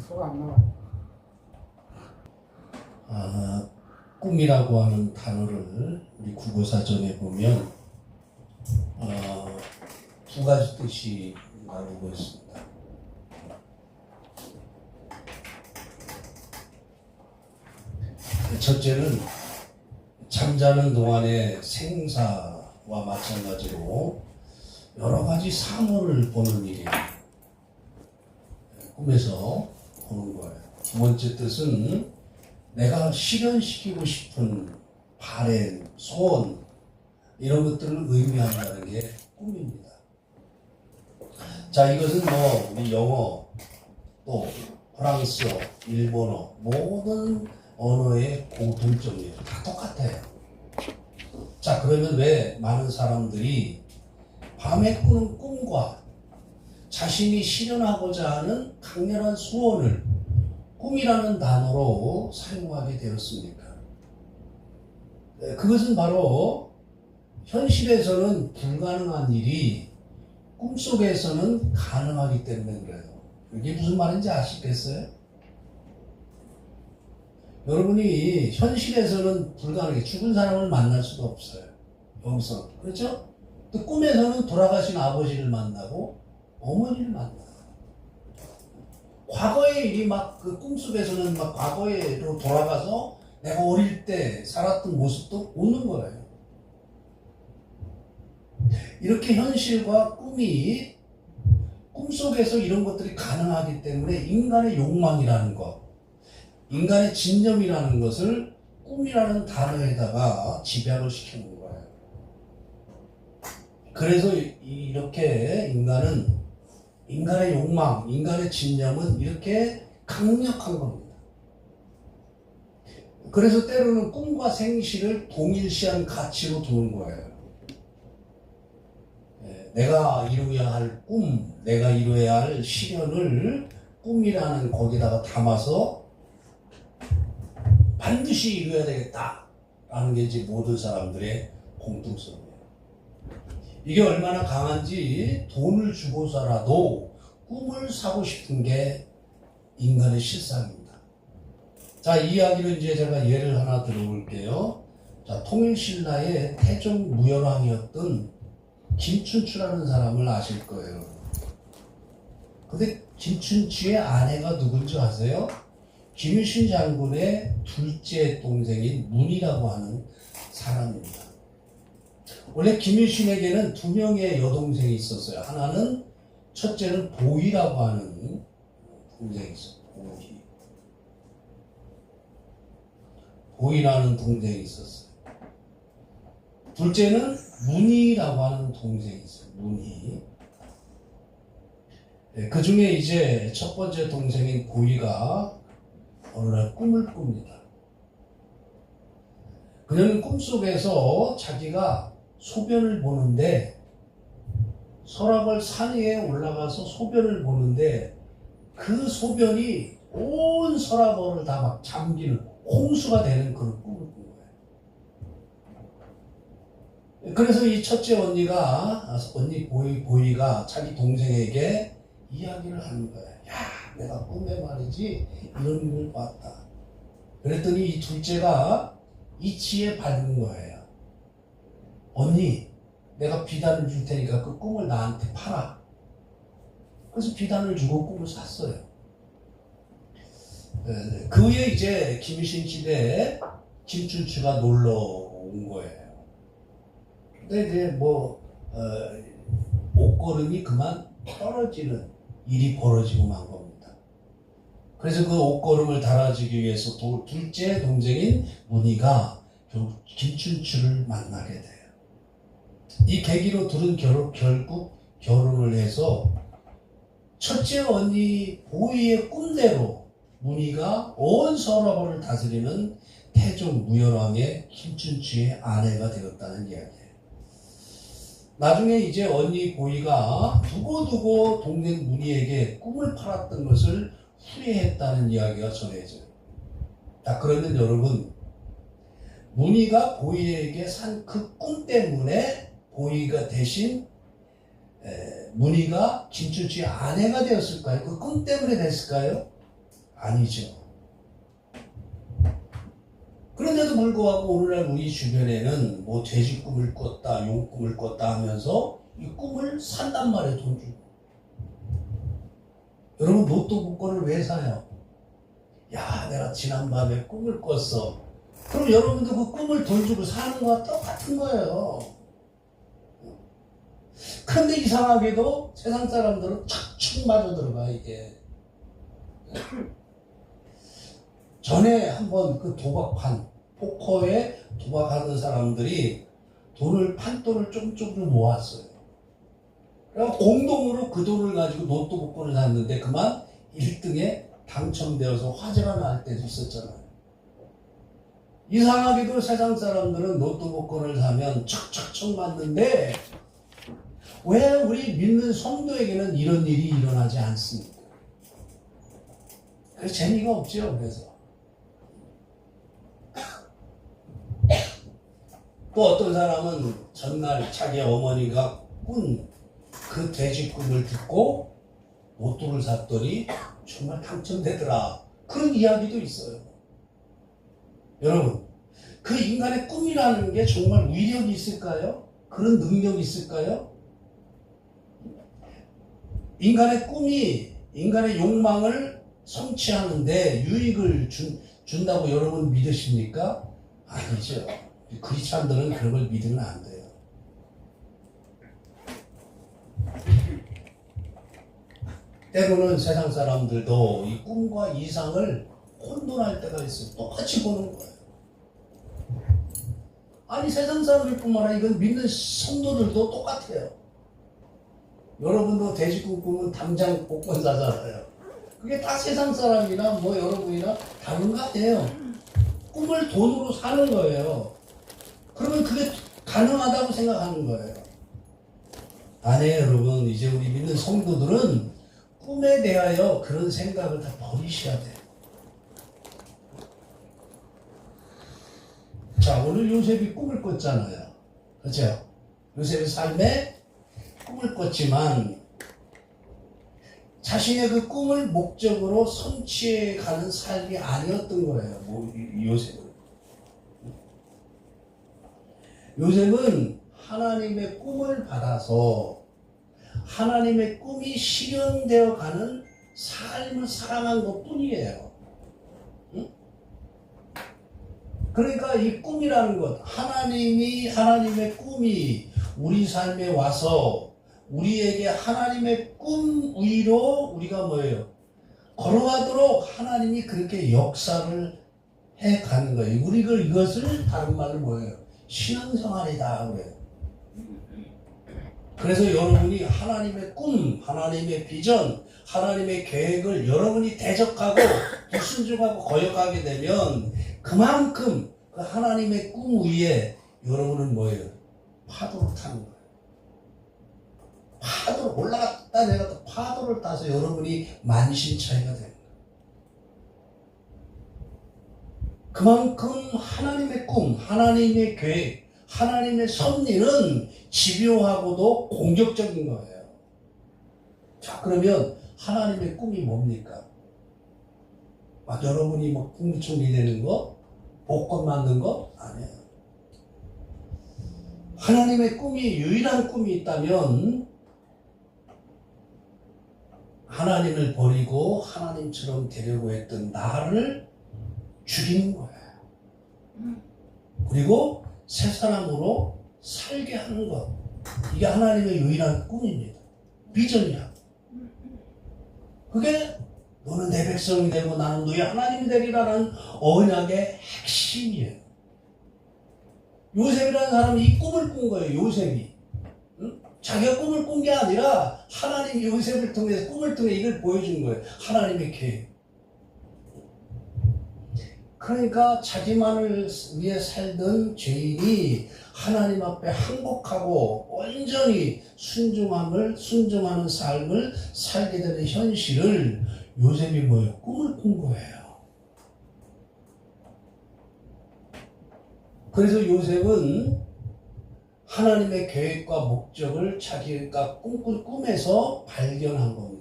소가 안 나와요. 꿈이라고 하는 단어를 우리 국어사전에 보면 두 가지 뜻이 나오고 있습니다. 첫째는 잠자는 동안의 생사와 마찬가지로 여러 가지 사물을 보는 일이에요. 꿈에서 보는 거예요. 두 번째 뜻은 내가 실현시키고 싶은 바램, 소원 이런 것들을 의미한다는 게 꿈입니다. 자, 이것은 우리 영어 또 프랑스어, 일본어 모든 언어의 공통점이에요. 다 똑같아요. 자, 그러면 왜 많은 사람들이 밤에 꾸는 꿈과 자신이 실현하고자 하는 강렬한 소원을 꿈이라는 단어로 사용하게 되었습니까? 그것은 바로 현실에서는 불가능한 일이 꿈속에서는 가능하기 때문에 그래요. 이게 무슨 말인지 아시겠어요? 여러분이 현실에서는 불가능해. 죽은 사람을 만날 수도 없어요. 여기서. 그렇죠? 또 꿈에서는 돌아가신 아버지를 만나고 어머니를 만나요. 과거의 일이 그 꿈속에서는 과거로 돌아가서 내가 어릴 때 살았던 모습도 오는 거예요. 이렇게 현실과 꿈이 꿈속에서 이런 것들이 가능하기 때문에 인간의 욕망이라는 것, 인간의 진념이라는 것을 꿈이라는 단어에다가 집약을 시키는 거예요. 그래서 이렇게 인간의 욕망, 인간의 진념은 이렇게 강력한 겁니다. 그래서 때로는 꿈과 생실을 동일시한 가치로 두는 거예요. 내가 이루어야 할 꿈, 내가 이루어야 할 실현을 꿈이라는 거기다가 담아서 반드시 이루어야 되겠다라는 게 이제 모든 사람들의 공통성이에요. 이게 얼마나 강한지 돈을 주고서라도 꿈을 사고 싶은 게 인간의 실상입니다. 자, 이 이야기를 이제 제가 예를 하나 들어볼게요. 자, 통일신라의 태종 무열왕이었던 김춘추라는 사람을 아실 거예요. 근데 김춘추의 아내가 누군지 아세요? 김유신 장군의 둘째 동생인 문이라고 하는 사람입니다. 원래 김유신에게는 두 명의 여동생이 있었어요. 하나는 첫째는 보희라고 하는 동생이 있었어요. 보희라는 동생이 있었어요. 둘째는 문이라고 하는 동생이 있어요. 문이. 그 중에 이제 첫 번째 동생인 보희가 어느 날 꿈을 꿉니다. 그녀는 꿈속에서 자기가 소변을 보는데 서랍을 산 위에 올라가서 소변을 보는데 그 소변이 온 서랍을 다 막 잠기는 홍수가 되는 그런 꿈을 꾼 거예요. 그래서 이 첫째 언니 보희가 자기 동생에게 이야기를 하는 거예요. 야, 내가 꿈에 말이지 이런 일을 봤다. 그랬더니 이 둘째가 이치에 밝은 거예요. 언니, 내가 비단을 줄 테니까 그 꿈을 나한테 팔아. 그래서 비단을 주고 꿈을 샀어요. 그 후에 이제 김유신 집에 김춘추가 놀러 온 거예요. 근데 이제 옷걸음이 그만 떨어지는 일이 벌어지고 만 겁니다. 그래서 그 옷걸음을 달아주기 위해서 둘째 동생인 문희가 결국 김춘추를 만나게 돼요. 이 계기로 둘은 결국 결혼을 해서 첫째 언니 보희의 꿈대로 문희가 온 서라벌을 다스리는 태종 무열왕의 김춘추의 아내가 되었다는 이야기예요. 나중에 이제 언니 보희가 두고두고 동생 문희에게 꿈을 팔았던 것을 후회했다는 이야기가 전해져요. 자, 그러면 여러분, 문희가 보희에게 산 그 꿈 때문에 보희가 대신 문희가 김춘추의 아내가 되었을까요? 그 꿈 때문에 됐을까요? 아니죠. 그런데도 불구하고 오늘날 우리 주변에는 뭐 돼지 꿈을 꿨다, 용 꿈을 꿨다 하면서 이 꿈을 산단 말이에요, 돈 주고. 여러분 로또 복권을 왜 사요? 야, 내가 지난밤에 꿈을 꿨어. 그럼 여러분도 그 꿈을 돈 주고 사는 거와 똑같은 거예요. 그런데 이상하게도 세상 사람들은 착착 맞아 들어가, 이게. 전에 한번 그 도박판, 포커에 도박하는 사람들이 판돈을 조금씩 모았어요. 그래서 공동으로 그 돈을 가지고 로또 복권을 샀는데 그만 1등에 당첨되어서 화제가 날 때도 있었잖아요. 이상하게도 세상 사람들은 로또 복권을 사면 척척척 맞는데 왜 우리 믿는 성도에게는 이런 일이 일어나지 않습니까? 그래서 재미가 없죠. 그래서 또 어떤 사람은 전날 자기 어머니가 꾼 그 돼지 꿈을 듣고 로또를 샀더니 정말 당첨되더라. 그런 이야기도 있어요. 여러분, 그 인간의 꿈이라는 게 정말 위력이 있을까요? 그런 능력이 있을까요? 인간의 꿈이 인간의 욕망을 성취하는데 유익을 준다고 여러분 믿으십니까? 아니죠. 크리스찬들은 그런 걸 믿으면 안 돼요. 때로는 세상 사람들도 이 꿈과 이상을 혼돈할 때가 있어요. 똑같이 보는 거예요. 아니 세상 사람들뿐만 아니라 이건 믿는 성도들도 똑같아요. 여러분도 돼지 꿈 꾸면 당장 복권 사잖아요. 그게 다 세상 사람이나 뭐 여러분이나 다른 거 아니에요. 꿈을 돈으로 사는 거예요. 그러면 그게 가능하다고 생각하는 거예요. 아니에요, 여러분. 이제 우리 믿는 성도들은 꿈에 대하여 그런 생각을 다 버리셔야 돼요. 자, 오늘 요셉이 꿈을 꿨잖아요. 그렇죠? 요셉의 삶에 꿈을 꿨지만 자신의 그 꿈을 목적으로 성취해 가는 삶이 아니었던 거예요. 요셉은. 요셉은 하나님의 꿈을 받아서 하나님의 꿈이 실현되어 가는 삶을 살아간 것 뿐이에요. 응? 그러니까 이 꿈이라는 것, 하나님의 꿈이 우리 삶에 와서 우리에게 하나님의 꿈 위로 우리가 뭐예요? 걸어가도록 하나님이 그렇게 역사를 해 가는 거예요. 우리가 이것을 다른 말로 뭐예요? 신앙생활이다 그래요. 그래서 여러분이 하나님의 꿈, 하나님의 비전, 하나님의 계획을 여러분이 대적하고 불순종하고 거역하게 되면 그만큼 그 하나님의 꿈 위에 여러분은 뭐예요? 파도를 타는 거예요. 파도를 올라갔다 내려갔다 파도를 타서 여러분이 만신창이가 되는 거예요. 그만큼 하나님의 꿈, 하나님의 계획, 하나님의 섭리는 집요하고도 공격적인 거예요. 자, 그러면 하나님의 꿈이 뭡니까? 막 여러분이 막 국무총리 되는 거? 복권 만든 거? 아니에요. 하나님의 꿈이 유일한 꿈이 있다면 하나님을 버리고 하나님처럼 되려고 했던 나를 죽이는 거예요. 그리고 새 사람으로 살게 하는 것. 이게 하나님의 유일한 꿈입니다. 비전이야. 그게 너는 내 백성이 되고 나는 너의 하나님이 되리라는 언약의 핵심이에요. 요셉이라는 사람이 이 꿈을 꾼 거예요. 요셉이. 응? 자기가 꿈을 꾼 게 아니라 하나님이 요셉을 통해서 꿈을 통해 이걸 보여준 거예요. 하나님의 계획. 그러니까 자기만을 위해 살던 죄인이 하나님 앞에 항복하고 온전히 순종하는 삶을 살게 되는 현실을 요셉이 뭐예요? 꿈을 꾼 거예요. 그래서 요셉은 하나님의 계획과 목적을 자기가 꿈꾼 꿈에서 발견한 겁니다.